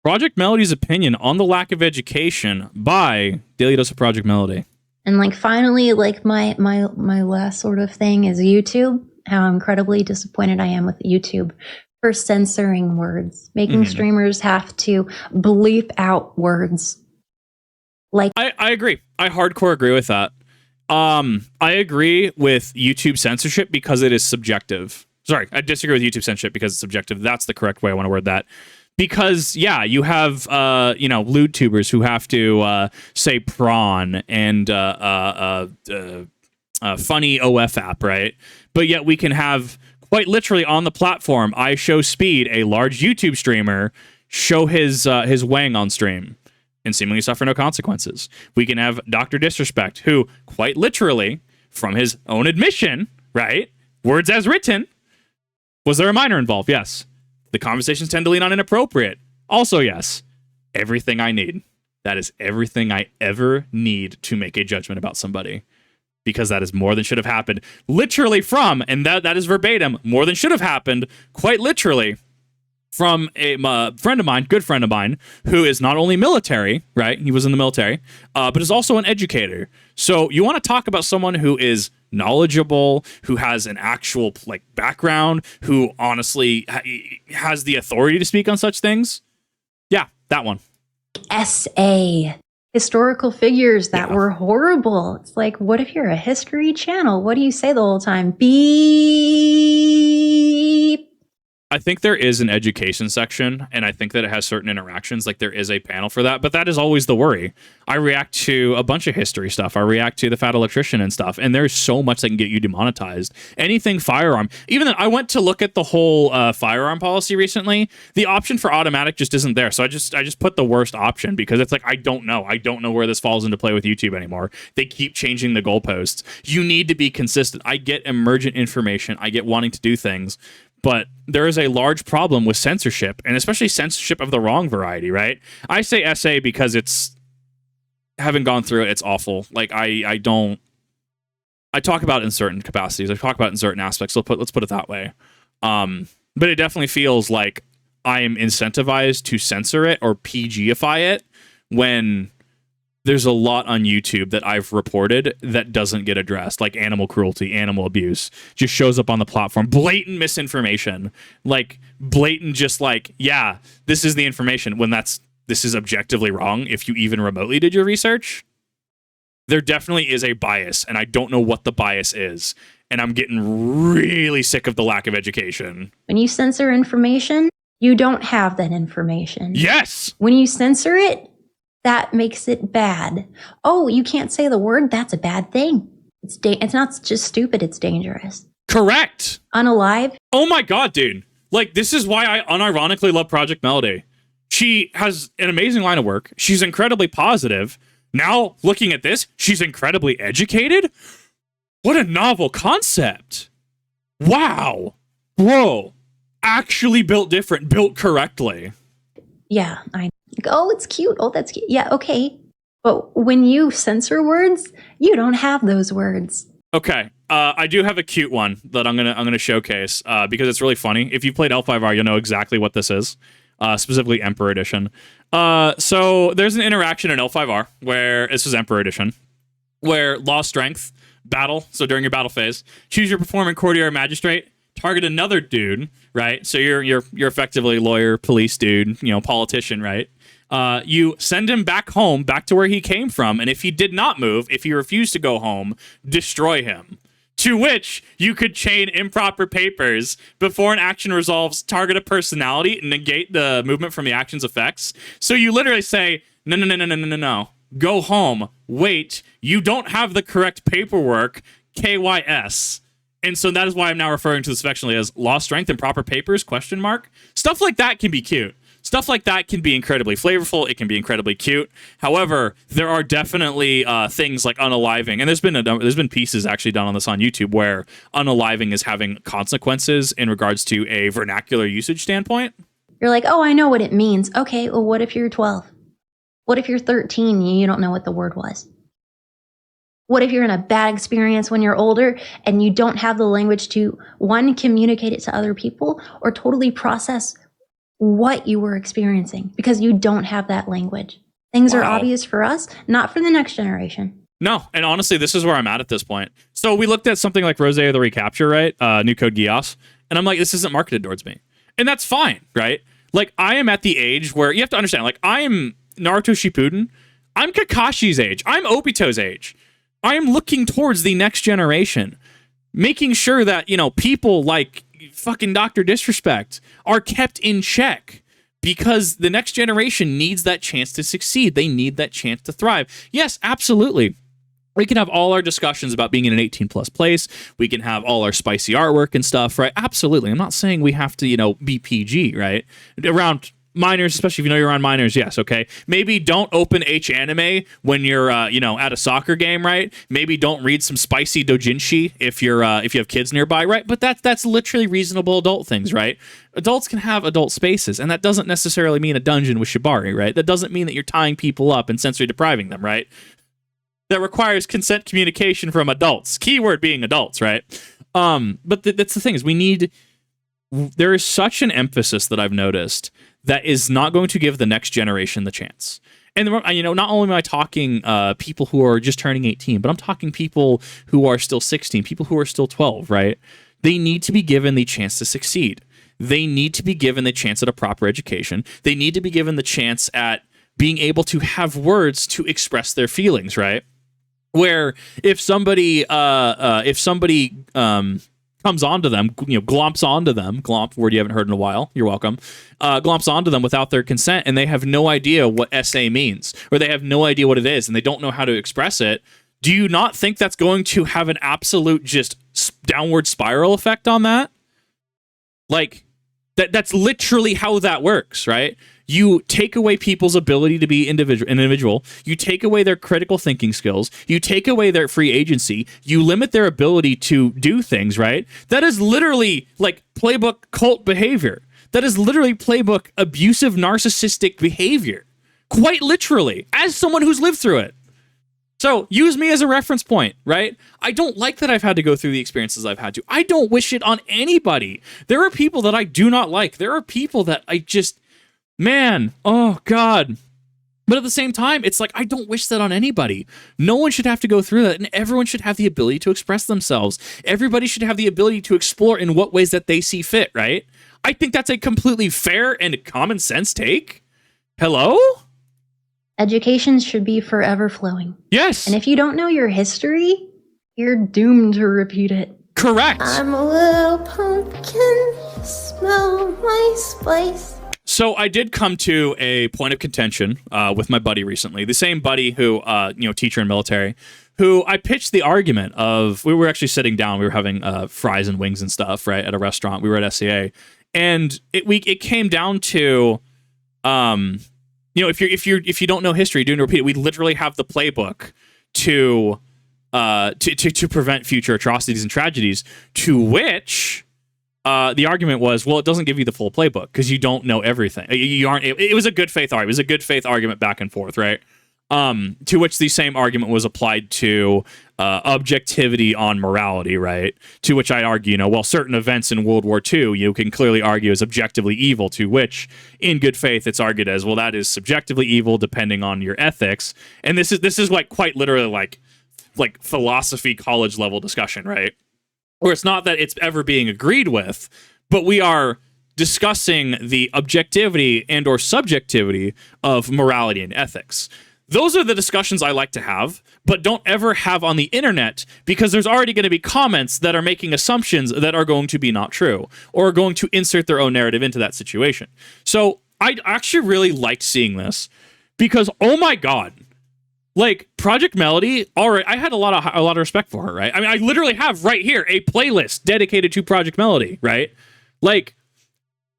Project Melody's opinion on the lack of education by Daily Dose of Project Melody. And like finally, like my last sort of thing is YouTube. How incredibly disappointed I am with YouTube for censoring words, making streamers have to bleep out words. Like I agree. I hardcore agree with that. I agree with YouTube censorship because it is subjective. Sorry, I disagree with YouTube censorship because it's subjective. That's the correct way I want to word that. Because yeah, you have lewd tubers who have to say prawn and funny OF app, right? But yet we can have quite literally on the platform, I Show Speed, a large YouTube streamer, show his wang on stream and seemingly suffer no consequences. We can have Dr. Disrespect, who quite literally, from his own admission, right, words as written, was there a minor involved? Yes. The conversations tend to lean on inappropriate. Also, yes. Everything I need. That is everything I ever need to make a judgment about somebody. Because that is more than should have happened. Literally from, and that is verbatim, more than should have happened, quite literally, from a friend of mine, good friend of mine, who is not only military, right? He was in the military, but is also an educator. So you want to talk about someone who is knowledgeable, who has an actual like background, who honestly has the authority to speak on such things? Yeah, that one. SA. Historical figures that were horrible. It's like, what if you're a history channel? What do you say the whole time? Beep. I think there is an education section, and I think that it has certain interactions, like there is a panel for that, but that is always the worry. I react to a bunch of history stuff. I react to the Fat Electrician and stuff, and there's so much that can get you demonetized. Anything firearm. Even then, I went to look at the whole firearm policy recently. The option for automatic just isn't there, so I just put the worst option, because it's like, I don't know. I don't know where this falls into play with YouTube anymore. They keep changing the goalposts. You need to be consistent. I get emergent information. I get wanting to do things. But there is a large problem with censorship, and especially censorship of the wrong variety, right? I say SA because it's, having gone through it, it's awful. Like, I talk about it in certain capacities. I talk about it in certain aspects. Let's put it that way. But it definitely feels like I am incentivized to censor it or PGify it when there's a lot on YouTube that I've reported that doesn't get addressed, like animal cruelty, animal abuse, just shows up on the platform. Blatant misinformation, like blatant, just like, yeah, this is the information, when this is objectively wrong if you even remotely did your research. There definitely is a bias, and I don't know what the bias is, and I'm getting really sick of the lack of education. When you censor information, you don't have that information. Yes! When you censor it, that makes it bad. Oh, you can't say the word? That's a bad thing. It's not just stupid, it's dangerous. Correct. Unalive? Oh my god, dude. Like, this is why I unironically love Project Melody. She has an amazing line of work. She's incredibly positive. Now, looking at this, she's incredibly educated. What a novel concept. Wow. Bro. Actually built different, built correctly. Yeah, oh, it's cute. Oh, that's cute. Yeah, okay. But when you censor words, you don't have those words. Okay. I do have a cute one that I'm gonna showcase because it's really funny. If you played L5R, you'll know exactly what this is. Specifically Emperor Edition. So there's an interaction in L5R where this is Emperor Edition, where Law Strength battle. So during your battle phase, choose your performant courtier or magistrate. Target another dude, right? So you're effectively lawyer, police dude, politician, right? You send him back home, back to where he came from, and if he did not move, if he refused to go home, destroy him. To which you could chain improper papers before an action resolves, target a personality, and negate the movement from the action's effects. So you literally say, no. Go home. Wait, you don't have the correct paperwork. KYS. And so that is why I'm now referring to this affectionately as law strength and proper papers, ? Stuff like that can be cute. Stuff like that can be incredibly flavorful. It can be incredibly cute. However, there are definitely things like unaliving, and there's been pieces actually done on this on YouTube where unaliving is having consequences in regards to a vernacular usage standpoint. You're like, oh, I know what it means. Okay, well, what if you're 12? What if you're 13 and you don't know what the word was? What if you're in a bad experience when you're older and you don't have the language to, one, communicate it to other people, or totally process what you were experiencing because you don't have that language. Things are obvious for us, not for the next generation. No, and honestly, this is where I'm at this point. So we looked at something like Rose of the Recapture, right? New Code Geass, and I'm like, this isn't marketed towards me. And that's fine, right? Like, I am at the age where you have to understand, like, I am Naruto Shippuden. I'm Kakashi's age. I'm Obito's age. I am looking towards the next generation, making sure that, you know, people like fucking Dr. Disrespect are kept in check because the next generation needs that chance to succeed. They need that chance to thrive. Yes, absolutely. We can have all our discussions about being in an 18 plus place. We can have all our spicy artwork and stuff, right? Absolutely. I'm not saying we have to, you know, be PG, right? Around minors, especially if you know you're around minors, yes, okay. Maybe don't open H anime when you're, you know, at a soccer game, right? Maybe don't read some spicy doujinshi if you have kids nearby, right? But that's literally reasonable adult things, right? Adults can have adult spaces, and that doesn't necessarily mean a dungeon with shibari, right? That doesn't mean that you're tying people up and sensory depriving them, right? That requires consent communication from adults. Keyword being adults, right? But that's the thing is there is such an emphasis that I've noticed that is not going to give the next generation the chance. And, you know, not only am I talking people who are just turning 18, but I'm talking people who are still 16, people who are still 12, right? They need to be given the chance to succeed. They need to be given the chance at a proper education. They need to be given the chance at being able to have words to express their feelings, right? Where if somebody comes onto them, you know, glomps onto them, glomp, word you haven't heard in a while, you're welcome, glomps onto them without their consent, and they have no idea what SA means, or they have no idea what it is, and they don't know how to express it, do you not think that's going to have an absolute just downward spiral effect on that? Like, that's literally how that works, right? You take away people's ability to be individual. You take away their critical thinking skills. You take away their free agency. You limit their ability to do things, right? That is literally like playbook cult behavior. That is literally playbook abusive narcissistic behavior. Quite literally, as someone who's lived through it. So use me as a reference point, right? I don't like that I've had to go through the experiences I've had to. I don't wish it on anybody. There are people that I do not like. There are people that I just... Man, oh God. But at the same time, it's like, I don't wish that on anybody. No one should have to go through that, and everyone should have the ability to express themselves. Everybody should have the ability to explore in what ways that they see fit, right? I think that's a completely fair and common sense take. Hello? Education should be forever flowing. Yes. And if you don't know your history, you're doomed to repeat it. Correct. I'm a little pumpkin, smell my spice. So I did come to a point of contention with my buddy recently, the same buddy who, you know, teacher in military, who I pitched the argument of, we were actually sitting down, we were having fries and wings and stuff, right, at a restaurant, we were at SCA, and it came down to, you know, if you don't know history, do repeat it. We literally have the playbook to prevent future atrocities and tragedies, to which... the argument was, well, it doesn't give you the full playbook because you don't know everything. You aren't. It was a good faith argument. It was a good faith argument back and forth, right? To which the same argument was applied to objectivity on morality, right? To which I argue, you know, well, certain events in World War II, you can clearly argue as objectively evil. To which, in good faith, it's argued as, well, that is subjectively evil depending on your ethics. And this is like quite literally like philosophy college level discussion, right? Or it's not that it's ever being agreed with, but we are discussing the objectivity and or subjectivity of morality and ethics. Those are the discussions I like to have, but don't ever have on the internet, because there's already going to be comments that are making assumptions that are going to be not true, or are going to insert their own narrative into that situation. So I actually really liked seeing this, because, oh my God, like, Project Melody, already, I had a lot of respect for her, right? I mean, I literally have right here a playlist dedicated to Project Melody, right? Like,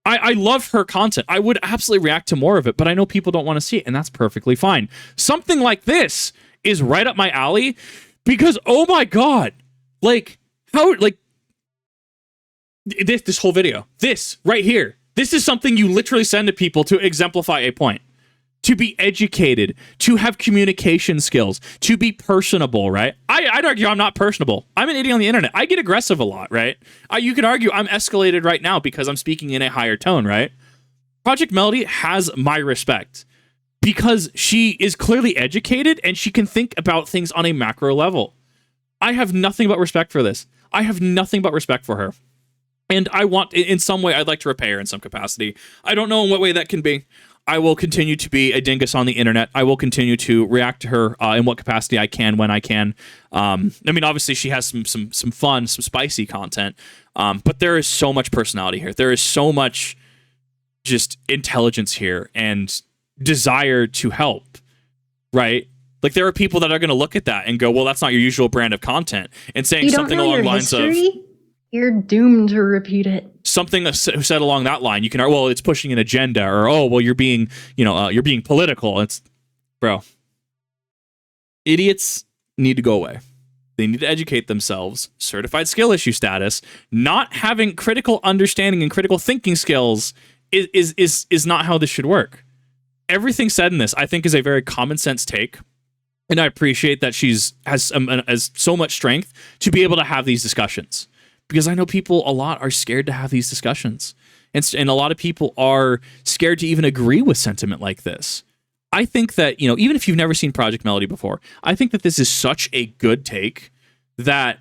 I love her content. I would absolutely react to more of it, but I know people don't want to see it, and that's perfectly fine. Something like this is right up my alley, because, oh my God, like, how, like, this whole video, this right here, this is something you literally send to people to exemplify a point. To be educated, to have communication skills, to be personable, right? I'd argue I'm not personable. I'm an idiot on the internet. I get aggressive a lot, right? You could argue I'm escalated right now because I'm speaking in a higher tone, right? Project Melody has my respect because she is clearly educated and she can think about things on a macro level. I have nothing but respect for this. I have nothing but respect for her. And I want, in some way, I'd like to repay her in some capacity. I don't know in what way that can be. I will continue to be a dingus on the internet. I will continue to react to her in what capacity I can, when I can. I mean, obviously, she has some fun, some spicy content, but there is so much personality here. There is so much just intelligence here and desire to help, right? Like, there are people that are going to look at that and go, well, that's not your usual brand of content, and saying something along the lines of, you're doomed to repeat it. Something said along that line, you can, well, it's pushing an agenda, or, oh, well, you're being, you're being political. It's, bro, idiots need to go away. They need to educate themselves. Certified skill issue status. Not having critical understanding and critical thinking skills is not how this should work. Everything said in this, I think, is a very common sense take. And I appreciate that has so much strength to be able to have these discussions. Because I know people a lot are scared to have these discussions. And a lot of people are scared to even agree with sentiment like this. I think that, even if you've never seen Project Melody before, I think that this is such a good take that,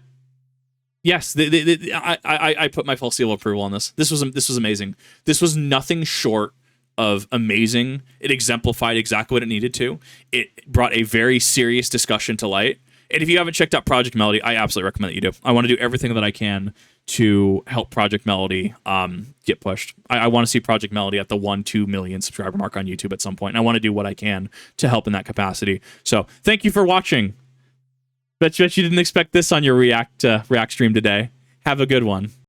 yes, I put my full seal of approval on this. This was amazing. This was nothing short of amazing. It exemplified exactly what it needed to. It brought a very serious discussion to light. And if you haven't checked out Project Melody, I absolutely recommend that you do. I want to do everything that I can to help Project Melody get pushed. I want to see Project Melody at the 1-2 million subscriber mark on YouTube at some point. And I want to do what I can to help in that capacity. So thank you for watching. Bet you didn't expect this on your React stream today. Have a good one.